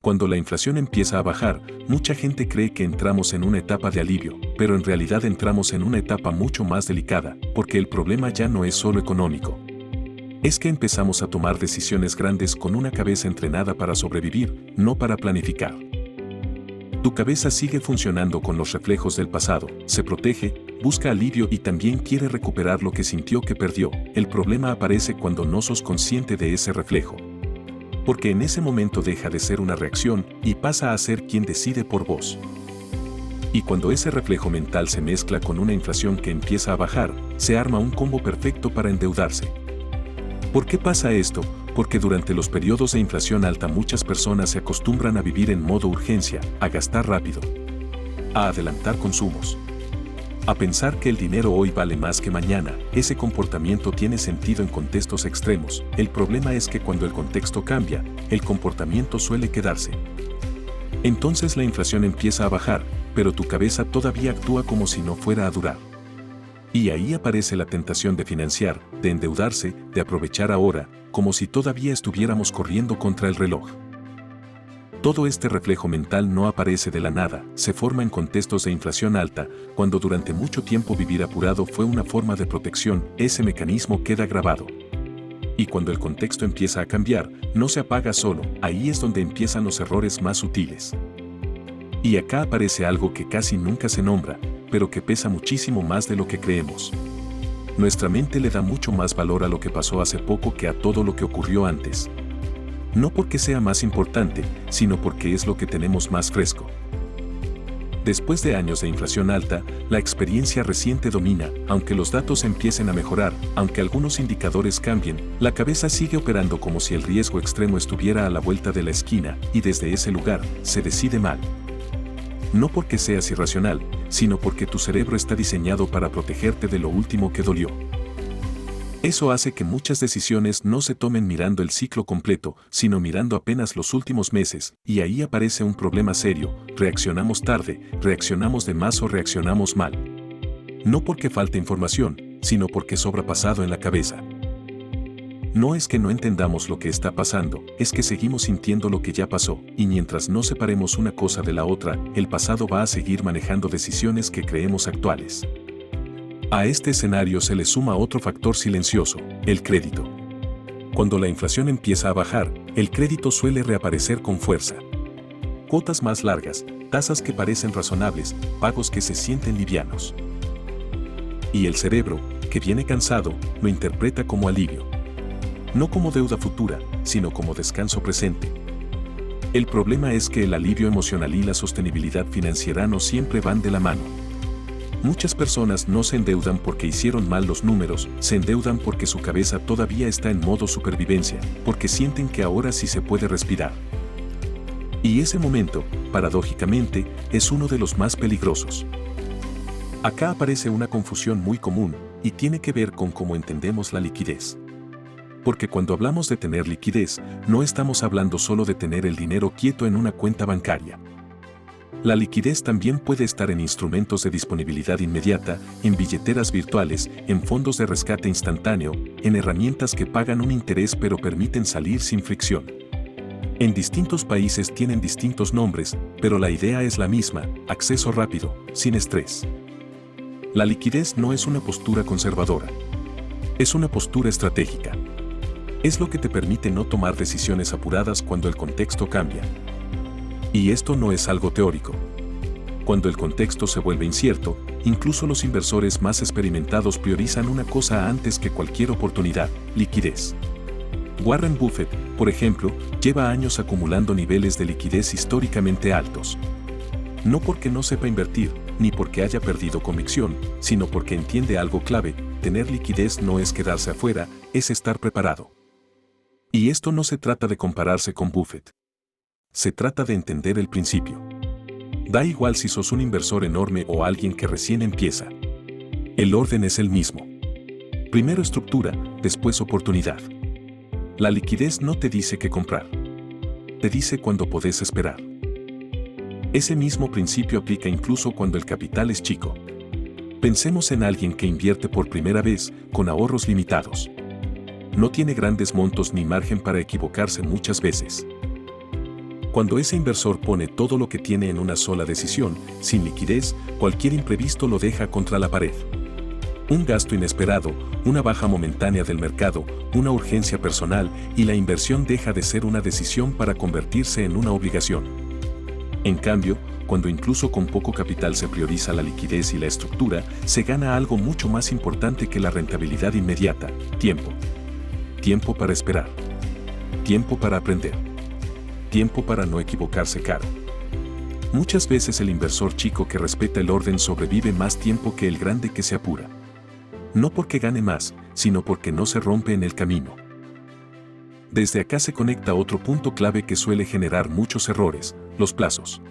Cuando la inflación empieza a bajar, mucha gente cree que entramos en una etapa de alivio, pero en realidad entramos en una etapa mucho más delicada, porque el problema ya no es solo económico. Es que empezamos a tomar decisiones grandes con una cabeza entrenada para sobrevivir, no para planificar. Tu cabeza sigue funcionando con los reflejos del pasado, se protege, busca alivio y también quiere recuperar lo que sintió que perdió. El problema aparece cuando no sos consciente de ese reflejo. Porque en ese momento deja de ser una reacción y pasa a ser quien decide por vos. Y cuando ese reflejo mental se mezcla con una inflación que empieza a bajar, se arma un combo perfecto para endeudarse. ¿Por qué pasa esto? Porque durante los periodos de inflación alta muchas personas se acostumbran a vivir en modo urgencia, a gastar rápido, a adelantar consumos, a pensar que el dinero hoy vale más que mañana. Ese comportamiento tiene sentido en contextos extremos. El problema es que cuando el contexto cambia, el comportamiento suele quedarse. Entonces la inflación empieza a bajar, pero tu cabeza todavía actúa como si no fuera a durar. Y ahí aparece la tentación de financiar, de endeudarse, de aprovechar ahora, como si todavía estuviéramos corriendo contra el reloj. Todo este reflejo mental no aparece de la nada, se forma en contextos de inflación alta, cuando durante mucho tiempo vivir apurado fue una forma de protección, ese mecanismo queda grabado. Y cuando el contexto empieza a cambiar, no se apaga solo, ahí es donde empiezan los errores más sutiles. Y acá aparece algo que casi nunca se nombra, pero que pesa muchísimo más de lo que creemos. Nuestra mente le da mucho más valor a lo que pasó hace poco que a todo lo que ocurrió antes. No porque sea más importante, sino porque es lo que tenemos más fresco. Después de años de inflación alta, la experiencia reciente domina, aunque los datos empiecen a mejorar, aunque algunos indicadores cambien, la cabeza sigue operando como si el riesgo extremo estuviera a la vuelta de la esquina, y desde ese lugar, se decide mal. No porque seas irracional, sino porque tu cerebro está diseñado para protegerte de lo último que dolió. Eso hace que muchas decisiones no se tomen mirando el ciclo completo, sino mirando apenas los últimos meses, y ahí aparece un problema serio: reaccionamos tarde, reaccionamos de más o reaccionamos mal. No porque falte información, sino porque sobrepasado en la cabeza. No es que no entendamos lo que está pasando, es que seguimos sintiendo lo que ya pasó, y mientras no separemos una cosa de la otra, el pasado va a seguir manejando decisiones que creemos actuales. A este escenario se le suma otro factor silencioso: el crédito. Cuando la inflación empieza a bajar, el crédito suele reaparecer con fuerza. Cuotas más largas, tasas que parecen razonables, pagos que se sienten livianos. Y el cerebro, que viene cansado, lo interpreta como alivio. No como deuda futura, sino como descanso presente. El problema es que el alivio emocional y la sostenibilidad financiera no siempre van de la mano. Muchas personas no se endeudan porque hicieron mal los números, se endeudan porque su cabeza todavía está en modo supervivencia, porque sienten que ahora sí se puede respirar. Y ese momento, paradójicamente, es uno de los más peligrosos. Acá aparece una confusión muy común, y tiene que ver con cómo entendemos la liquidez. Porque cuando hablamos de tener liquidez, no estamos hablando solo de tener el dinero quieto en una cuenta bancaria. La liquidez también puede estar en instrumentos de disponibilidad inmediata, en billeteras virtuales, en fondos de rescate instantáneo, en herramientas que pagan un interés pero permiten salir sin fricción. En distintos países tienen distintos nombres, pero la idea es la misma: acceso rápido, sin estrés. La liquidez no es una postura conservadora. Es una postura estratégica. Es lo que te permite no tomar decisiones apuradas cuando el contexto cambia. Y esto no es algo teórico. Cuando el contexto se vuelve incierto, incluso los inversores más experimentados priorizan una cosa antes que cualquier oportunidad: liquidez. Warren Buffett, por ejemplo, lleva años acumulando niveles de liquidez históricamente altos. No porque no sepa invertir, ni porque haya perdido convicción, sino porque entiende algo clave: tener liquidez no es quedarse afuera, es estar preparado. Y esto no se trata de compararse con Buffett. Se trata de entender el principio. Da igual si sos un inversor enorme o alguien que recién empieza. El orden es el mismo. Primero estructura, después oportunidad. La liquidez no te dice qué comprar. Te dice cuándo podés esperar. Ese mismo principio aplica incluso cuando el capital es chico. Pensemos en alguien que invierte por primera vez, con ahorros limitados. No tiene grandes montos ni margen para equivocarse muchas veces. Cuando ese inversor pone todo lo que tiene en una sola decisión, sin liquidez, cualquier imprevisto lo deja contra la pared. Un gasto inesperado, una baja momentánea del mercado, una urgencia personal y la inversión deja de ser una decisión para convertirse en una obligación. En cambio, cuando incluso con poco capital se prioriza la liquidez y la estructura, se gana algo mucho más importante que la rentabilidad inmediata: tiempo. Tiempo para esperar. Tiempo para aprender. Tiempo para no equivocarse caro. Muchas veces el inversor chico que respeta el orden sobrevive más tiempo que el grande que se apura. No porque gane más, sino porque no se rompe en el camino. Desde acá se conecta otro punto clave que suele generar muchos errores: los plazos.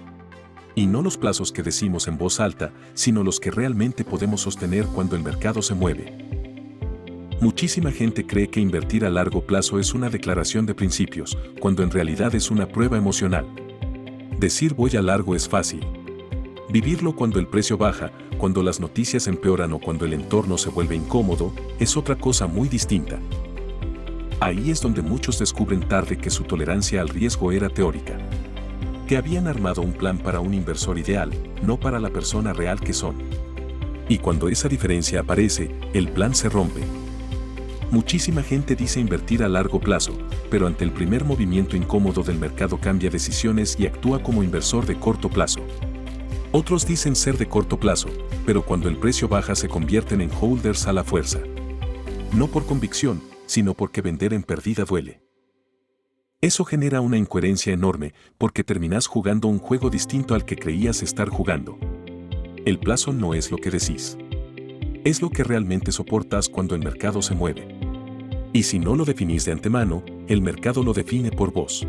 Y no los plazos que decimos en voz alta, sino los que realmente podemos sostener cuando el mercado se mueve. Muchísima gente cree que invertir a largo plazo es una declaración de principios, cuando en realidad es una prueba emocional. Decir voy a largo es fácil. Vivirlo cuando el precio baja, cuando las noticias empeoran o cuando el entorno se vuelve incómodo, es otra cosa muy distinta. Ahí es donde muchos descubren tarde que su tolerancia al riesgo era teórica. Que habían armado un plan para un inversor ideal, no para la persona real que son. Y cuando esa diferencia aparece, el plan se rompe. Muchísima gente dice invertir a largo plazo, pero ante el primer movimiento incómodo del mercado cambia decisiones y actúa como inversor de corto plazo. Otros dicen ser de corto plazo, pero cuando el precio baja se convierten en holders a la fuerza. No por convicción, sino porque vender en pérdida duele. Eso genera una incoherencia enorme, porque terminas jugando un juego distinto al que creías estar jugando. El plazo no es lo que decís. Es lo que realmente soportas cuando el mercado se mueve. Y si no lo definís de antemano, el mercado lo define por vos.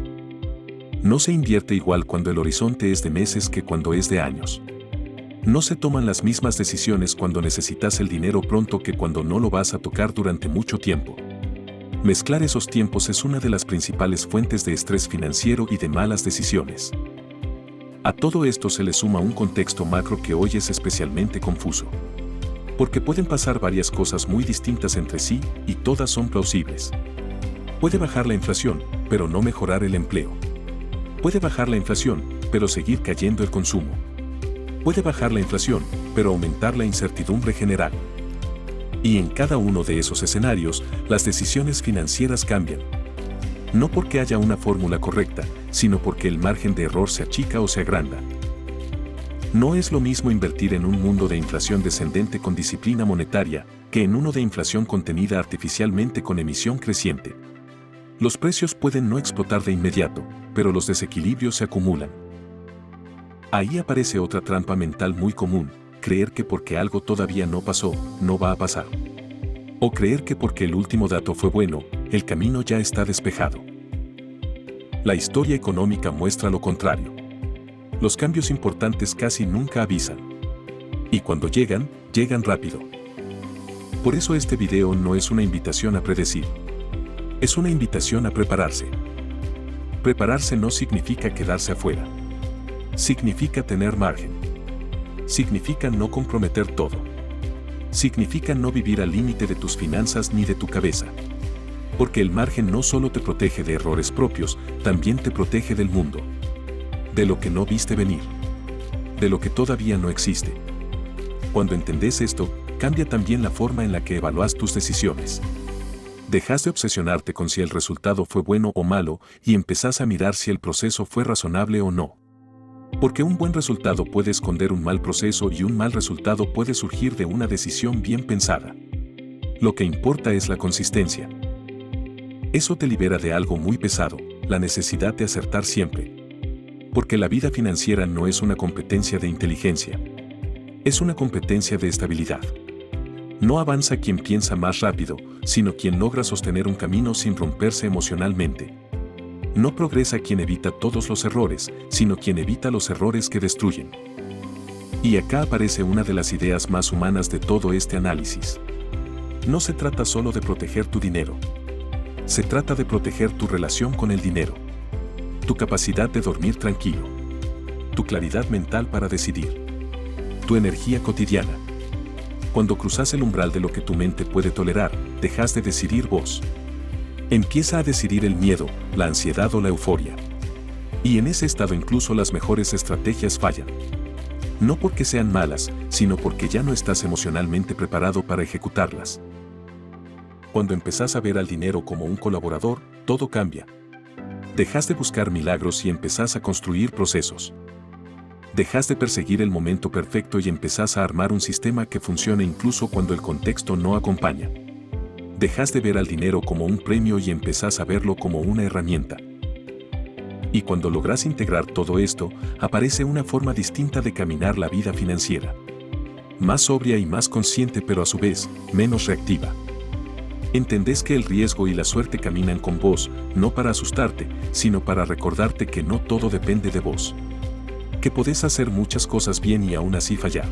No se invierte igual cuando el horizonte es de meses que cuando es de años. No se toman las mismas decisiones cuando necesitas el dinero pronto que cuando no lo vas a tocar durante mucho tiempo. Mezclar esos tiempos es una de las principales fuentes de estrés financiero y de malas decisiones. A todo esto se le suma un contexto macro que hoy es especialmente confuso. Porque pueden pasar varias cosas muy distintas entre sí y todas son plausibles. Puede bajar la inflación, pero no mejorar el empleo. Puede bajar la inflación, pero seguir cayendo el consumo. Puede bajar la inflación, pero aumentar la incertidumbre general. Y en cada uno de esos escenarios, las decisiones financieras cambian. No porque haya una fórmula correcta, sino porque el margen de error se achica o se agranda. No es lo mismo invertir en un mundo de inflación descendente con disciplina monetaria, que en uno de inflación contenida artificialmente con emisión creciente. Los precios pueden no explotar de inmediato, pero los desequilibrios se acumulan. Ahí aparece otra trampa mental muy común: creer que porque algo todavía no pasó, no va a pasar. O creer que porque el último dato fue bueno, el camino ya está despejado. La historia económica muestra lo contrario. Los cambios importantes casi nunca avisan. Y cuando llegan, llegan rápido. Por eso este video no es una invitación a predecir. Es una invitación a prepararse. Prepararse no significa quedarse afuera. Significa tener margen. Significa no comprometer todo. Significa no vivir al límite de tus finanzas ni de tu cabeza. Porque el margen no solo te protege de errores propios, también te protege del mundo. De lo que no viste venir. De lo que todavía no existe. Cuando entendés esto, cambia también la forma en la que evalúas tus decisiones. Dejas de obsesionarte con si el resultado fue bueno o malo y empezás a mirar si el proceso fue razonable o no. Porque un buen resultado puede esconder un mal proceso y un mal resultado puede surgir de una decisión bien pensada. Lo que importa es la consistencia. Eso te libera de algo muy pesado, la necesidad de acertar siempre. Porque la vida financiera no es una competencia de inteligencia. Es una competencia de estabilidad. No avanza quien piensa más rápido, sino quien logra sostener un camino sin romperse emocionalmente. No progresa quien evita todos los errores, sino quien evita los errores que destruyen. Y acá aparece una de las ideas más humanas de todo este análisis. No se trata solo de proteger tu dinero. Se trata de proteger tu relación con el dinero. Tu capacidad de dormir tranquilo. Tu claridad mental para decidir. Tu energía cotidiana. Cuando cruzas el umbral de lo que tu mente puede tolerar, dejas de decidir vos. Empieza a decidir el miedo, la ansiedad o la euforia. Y en ese estado incluso las mejores estrategias fallan. No porque sean malas, sino porque ya no estás emocionalmente preparado para ejecutarlas. Cuando empezás a ver al dinero como un colaborador, todo cambia. Dejas de buscar milagros y empezás a construir procesos. Dejas de perseguir el momento perfecto y empezás a armar un sistema que funcione incluso cuando el contexto no acompaña. Dejas de ver al dinero como un premio y empezás a verlo como una herramienta. Y cuando logras integrar todo esto, aparece una forma distinta de caminar la vida financiera. Más sobria y más consciente, pero a su vez, menos reactiva. Entendés que el riesgo y la suerte caminan con vos, no para asustarte, sino para recordarte que no todo depende de vos. Que podés hacer muchas cosas bien y aún así fallar.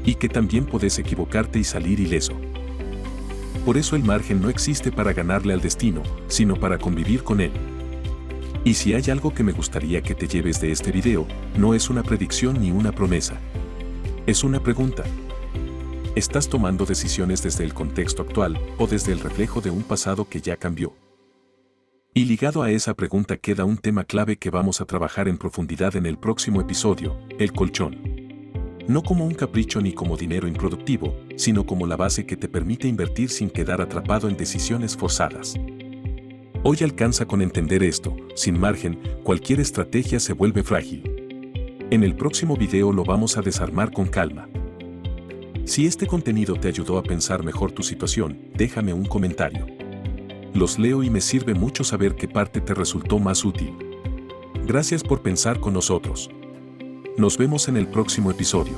Y que también podés equivocarte y salir ileso. Por eso el margen no existe para ganarle al destino, sino para convivir con él. Y si hay algo que me gustaría que te lleves de este video, no es una predicción ni una promesa. Es una pregunta. ¿Estás tomando decisiones desde el contexto actual o desde el reflejo de un pasado que ya cambió? Y ligado a esa pregunta queda un tema clave que vamos a trabajar en profundidad en el próximo episodio, el colchón. No como un capricho ni como dinero improductivo, sino como la base que te permite invertir sin quedar atrapado en decisiones forzadas. Hoy alcanza con entender esto, sin margen, cualquier estrategia se vuelve frágil. En el próximo video lo vamos a desarmar con calma. Si este contenido te ayudó a pensar mejor tu situación, déjame un comentario. Los leo y me sirve mucho saber qué parte te resultó más útil. Gracias por pensar con nosotros. Nos vemos en el próximo episodio.